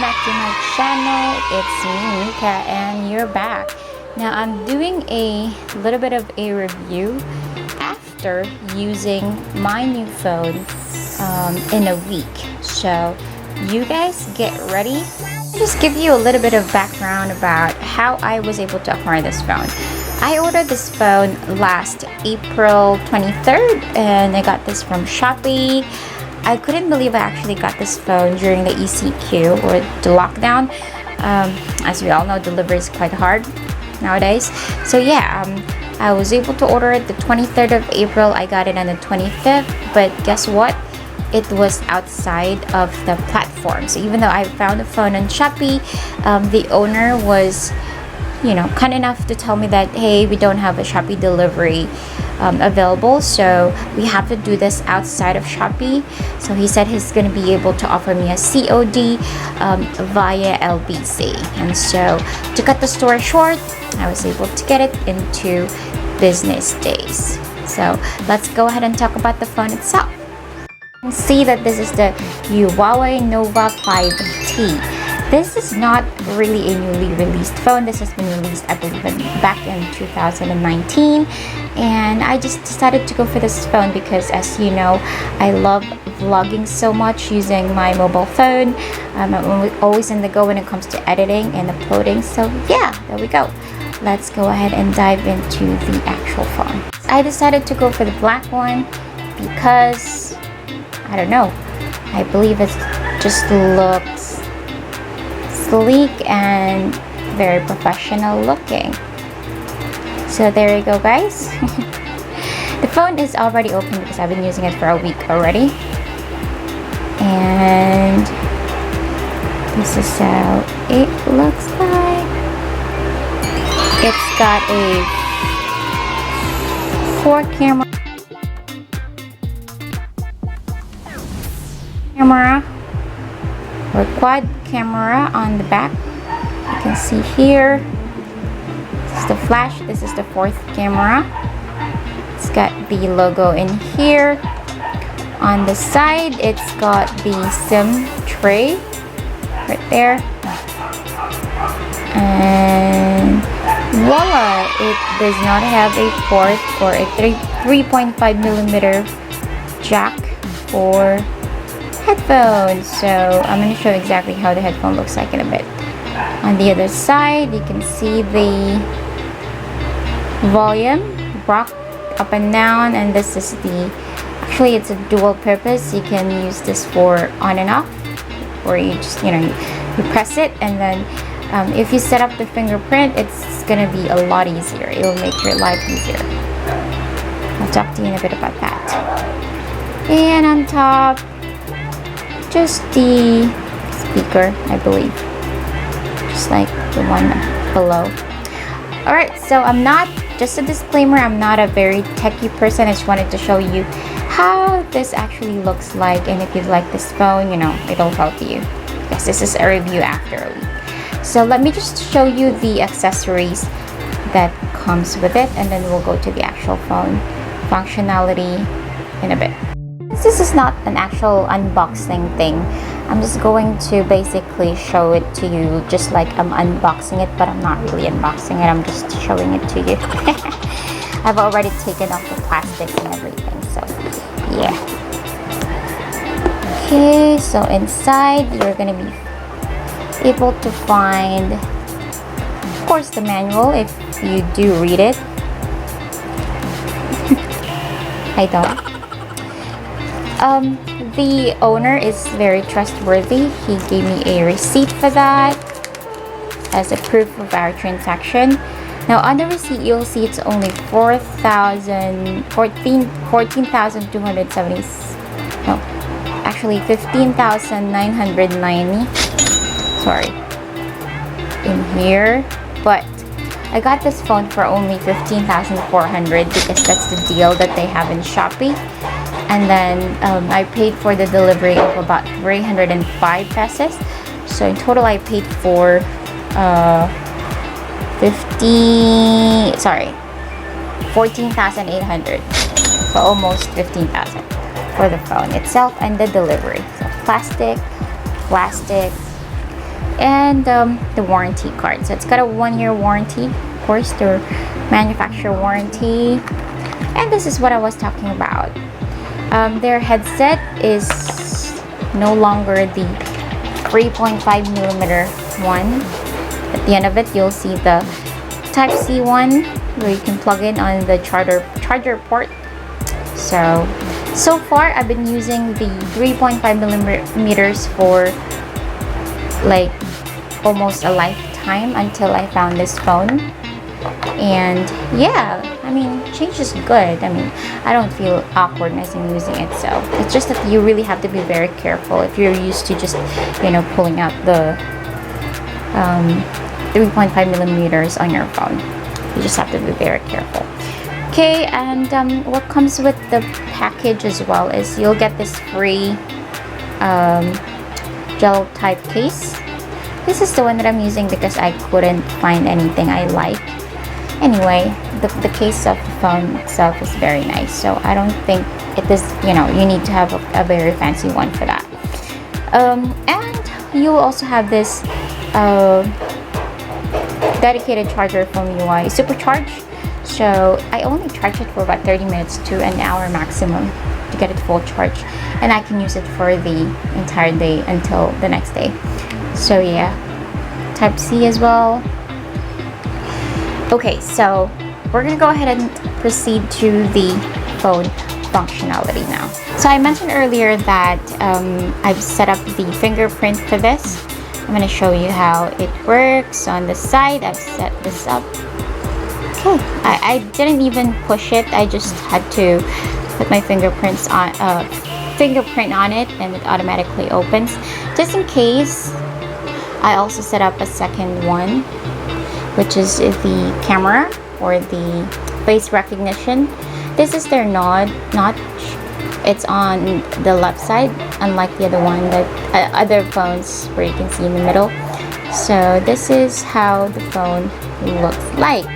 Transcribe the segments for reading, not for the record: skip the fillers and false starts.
back to my channel. It's me, Nica, and you're back. Now I'm doing a little bit of a review after using my new phone in a week. So you guys get ready. I'll just give you a little bit of background about how I was able to acquire this phone. I ordered this phone last April 23rd and I got this from Shopee. I couldn't believe I actually got this phone during the ECQ or the lockdown. As we all know, delivery is quite hard nowadays. So yeah, I was able to order it the 23rd of April. I got it on the 25th, but guess what? It was outside of the platform. So even though I found a phone on Shopee, the owner was, kind enough to tell me that, hey, we don't have a Shopee delivery available, so we have to do this outside of Shopee. So he said he's going to be able to offer me a COD via LBC. And so to cut the story short, I was able to get it in 2 business days. So let's go ahead and talk about the phone itself. You can see that this is the Huawei Nova 5T. This is not really a newly released phone. This has been released, I believe, back in 2019. And I just decided to go for this phone because, as you know, I love vlogging so much using my mobile phone. I'm always in the go when it comes to editing and uploading. So yeah, there we go. Let's go ahead and dive into the actual phone. I decided to go for the black one because, I don't know, I believe it just looks sleek and very professional looking. So there you go, guys. The phone is already open because I've been using it for a week already. And this is how it looks like. It's got a 4 camera or quad camera on the back. You can see here, this is the flash, this is the 4th camera. It's got the logo in here. On the side, it's got the SIM tray right there. And voila, it does not have a port or a 3.5mm jack for headphones. So I'm going to show exactly how the headphone looks like in a bit. On the other side, you can see the volume rock up and down, and this is actually it's a dual purpose. You can use this for on and off, or you just you press it, and then if you set up the fingerprint, it's gonna be a lot easier. It will make your life easier. I'll talk to you in a bit about that. And on top, just the speaker, I believe, just like the one below. Alright, so just a disclaimer, I'm not a very techie person. I just wanted to show you how this actually looks like, and if you like this phone, it'll help you. Yes, this is a review after a week. So let me just show you the accessories that comes with it, and then we'll go to the actual phone functionality in a bit. This is not an actual unboxing thing. I'm just going to basically show it to you just like I'm unboxing it, but I'm not really unboxing it. I'm just showing it to you. I've already taken off the plastics and everything, so yeah. Okay, so inside you're gonna be able to find, of course, the manual if you do read it. I don't. The owner is very trustworthy. He gave me a receipt for that as a proof of our transaction. Now on the receipt, you'll see it's only 14,270. No, actually 15,990. Sorry, in here. But I got this phone for only 15,400 because that's the deal that they have in Shopee. And then I paid for the delivery of about 305 pesos. So in total, I paid for 14,800, for almost 15,000 for the phone itself and the delivery. So plastic, and the warranty card. So it's got a 1-year warranty, of course, the manufacturer warranty. And this is what I was talking about. Their headset is no longer the 3.5mm one. At the end of it, you'll see the Type-C one where you can plug in on the charger port. So far I've been using the 3.5mm for like almost a lifetime until I found this phone. And yeah, I mean, change is good. I mean, I don't feel awkwardness in using it. So it's just that you really have to be very careful if you're used to just, you know, pulling out the 3.5mm on your phone. You just have to be very careful. Okay, and what comes with the package as well is you'll get this free gel type case. This is the one that I'm using because I couldn't find anything I like. Anyway, the case of the phone itself is very nice, so I don't think it is, you know, you need to have a very fancy one for that. And you will also have this dedicated charger from Huawei Supercharge. So I only charge it for about 30 minutes to an hour maximum to get it full charge, and I can use it for the entire day until the next day. So yeah, Type-C as well. Okay, so we're gonna go ahead and proceed to the phone functionality now. So I mentioned earlier that I've set up the fingerprint for this. I'm gonna show you how it works. On the side, I've set this up. Okay, I didn't even push it. I just had to put my fingerprint on it, and it automatically opens. Just in case, I also set up a second one, which is the camera or the face recognition. This is their notch. It's on the left side, unlike the other one, that other phones where you can see in the middle. So this is how the phone looks like.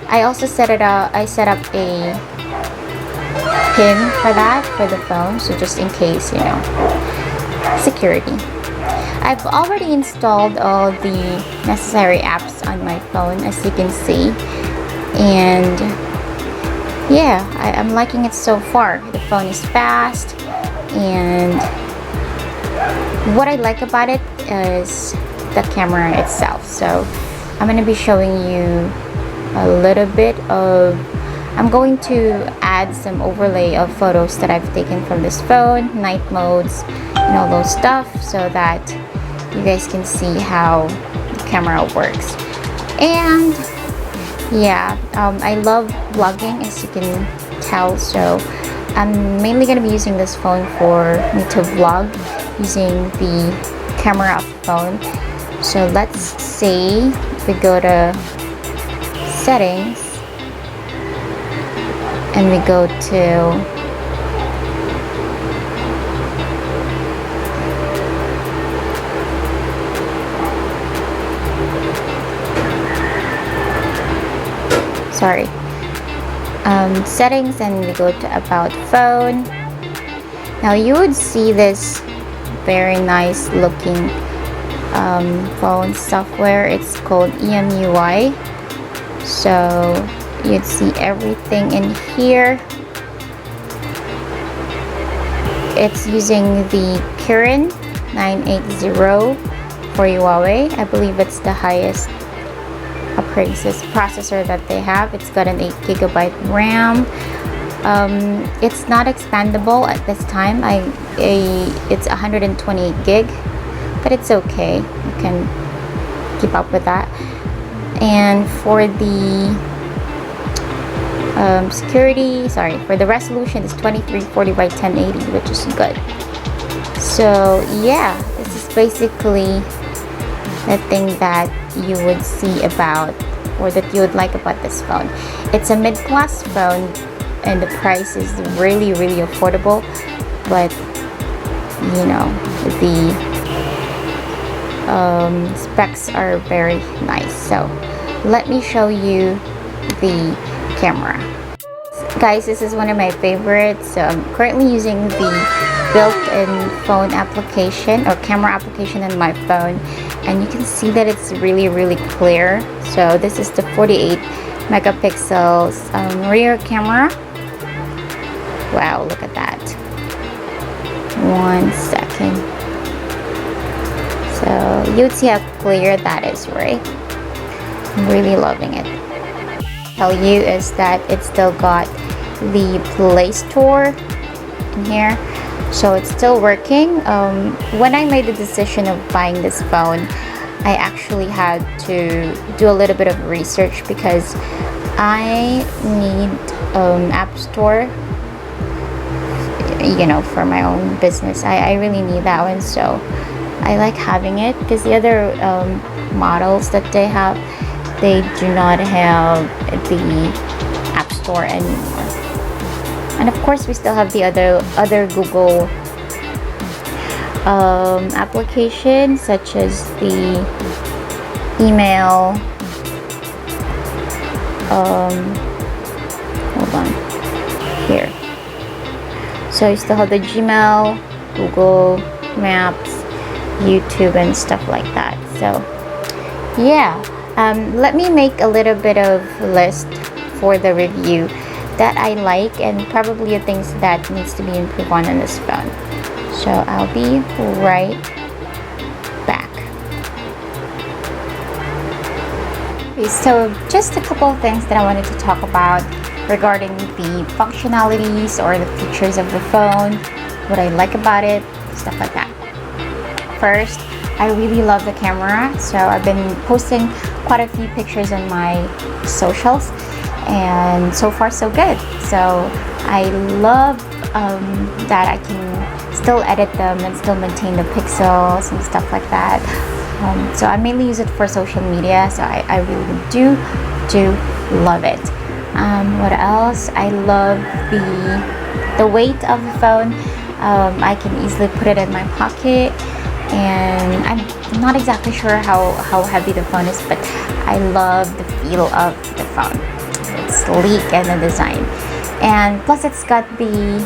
I also set up a pin for that for the phone, so just in case, you know, security. I've already installed all the necessary apps on my phone, as you can see, and yeah, I'm liking it so far. The phone is fast, and what I like about it is the camera itself. So I'm going to be showing you a little bit of, I'm going to add some overlay of photos that I've taken from this phone, night modes, and all those stuff, so that you guys can see how the camera works. And yeah, I love vlogging, as you can tell, so I'm mainly going to be using this phone for me to vlog using the camera of the phone. So let's say we go to settings and we go to settings, and we go to about phone. Now you would see this very nice looking phone software. It's called EMUI. So you'd see everything in here. It's using the Kirin 980 for Huawei. I believe it's the highest operating system processor that they have. It's got an 8GB RAM. It's not expandable at this time. It's 128 gig, but it's okay. You can keep up with that. And for the for the resolution, it's 2340 by 1080, which is good. So yeah, this is basically the thing that you would see about, or that you would like about this phone. It's a mid-class phone, and the price is really affordable, but you know, the specs are very nice. So let me show you the camera. Guys, this is one of my favorites. So I'm currently using the built-in phone application or camera application in my phone, and you can see that it's really clear. So this is the 48 megapixels rear camera. Wow, look at that. 1 second. So you'd see how clear that is, right? I'm really loving it. Tell you is that it's still got the Play Store in here, so it's still working. When I made the decision of buying this phone, I actually had to do a little bit of research because I need App Store, you know, for my own business. I really need that one, so I like having it because the other models that they have, they do not have the App Store anymore. And of course, we still have the other Google applications, such as the email. Hold on, here. So you still have the Gmail, Google Maps, YouTube, and stuff like that. So yeah, let me make a little bit of list for the review that I like and probably the things that needs to be improved on this phone. So I'll be right back. Okay, so just a couple of things that I wanted to talk about regarding the functionalities or the features of the phone, what I like about it, stuff like that. First, I really love the camera, so I've been posting quite a few pictures on my socials, and so far so good. So I love that I can still edit them and still maintain the pixels and stuff like that. So I mainly use it for social media, so I really do love it. What else? I love the weight of the phone. I can easily put it in my pocket, and I'm not exactly sure how heavy the phone is, but I love the feel of the phone. It's sleek and the design, and plus it's got the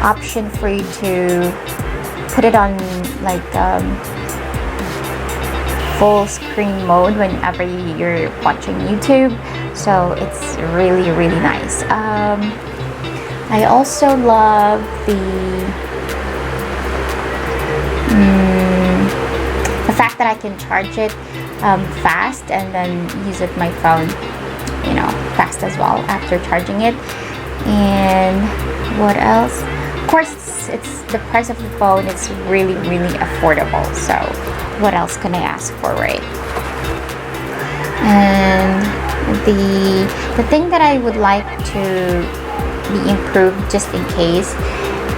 option for you to put it on like full screen mode whenever you're watching YouTube, so it's really nice. I also love the fact that I can charge it fast and then use it my phone, you know, fast as well after charging it. And what else? Of course, it's the price of the phone. It's really affordable. So what else can I ask for, right? And the thing that I would like to be improved just in case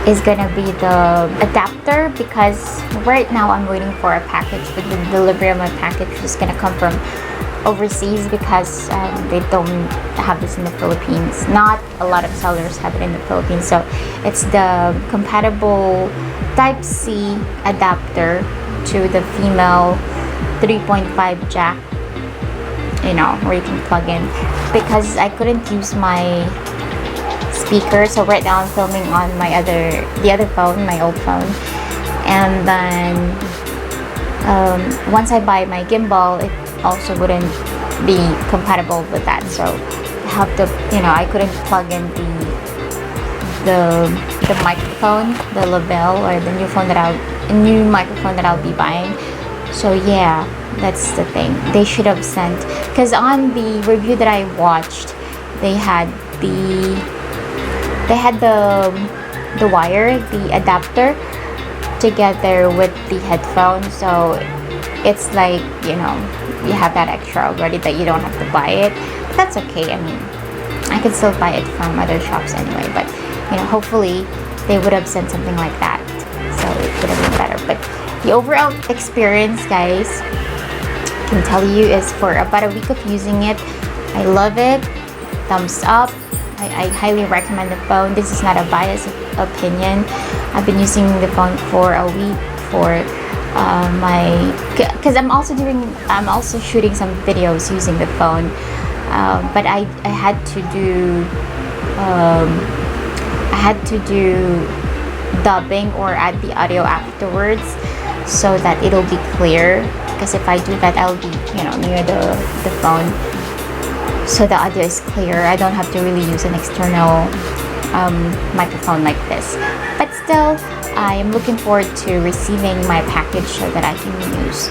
is gonna be the adapter, because right now I'm waiting for a package, but the delivery of my package is gonna come from overseas because they don't have this in the Philippines. Not a lot of sellers have it in the Philippines, so it's the compatible Type-C adapter to the female 3.5 jack, you know, where you can plug in, because I couldn't use my speaker. So right now I'm filming on the other phone, my old phone, and then once I buy my gimbal, it also wouldn't be compatible with that. So I have to, you know, I couldn't plug in the microphone, the Lavelle, or the new microphone that I'll be buying. So yeah, that's the thing. They should have sent, because on the review that I watched, they had the wire, the adapter, together with the headphone. So it's like, you know, you have that extra already that you don't have to buy it. But that's okay. I mean, I could still buy it from other shops anyway, but you know, hopefully they would have sent something like that, so it would have been better. But the overall experience, guys, I can tell you, is for about a week of using it, I love it. Thumbs up. I highly recommend the phone. This is not a biased opinion. I've been using the phone for a week for because I'm also shooting some videos using the phone, but I had to do dubbing or add the audio afterwards so that it'll be clear, because if I do that, I'll be, you know, near the phone, so the audio is clear. I don't have to really use an external microphone like this. But still, I am looking forward to receiving my package so that I can use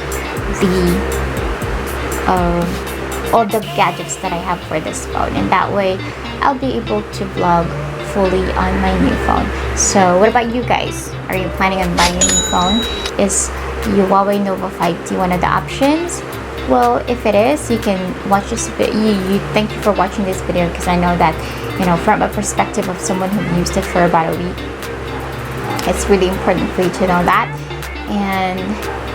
all the gadgets that I have for this phone, and that way I'll be able to vlog fully on my new phone. So what about you guys? Are you planning on buying a new phone? Is your Huawei Nova 5T one of the options? Well, if it is, you can watch this video. Thank you for watching this video, because I know that, you know, from a perspective of someone who used it for about a week, it's really important for you to know that. And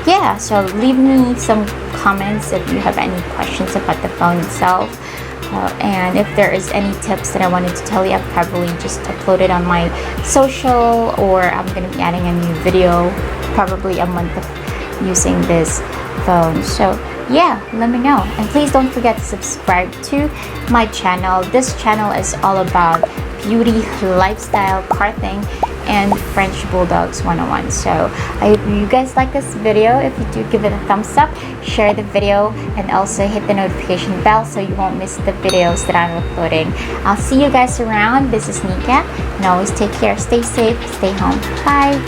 yeah, so leave me some comments if you have any questions about the phone itself. And if there is any tips that I wanted to tell you, I'll probably just upload it on my social, or I'm going to be adding a new video probably a month of using this phone. So yeah, let me know. And please don't forget to subscribe to my channel. This channel is all about beauty, lifestyle, car thing, and French Bulldogs 101. So I hope you guys like this video. If you do, give it a thumbs up, share the video, and also hit the notification bell so you won't miss the videos that I'm uploading. I'll see you guys around. This is Nica, and always take care, stay safe, stay home. Bye.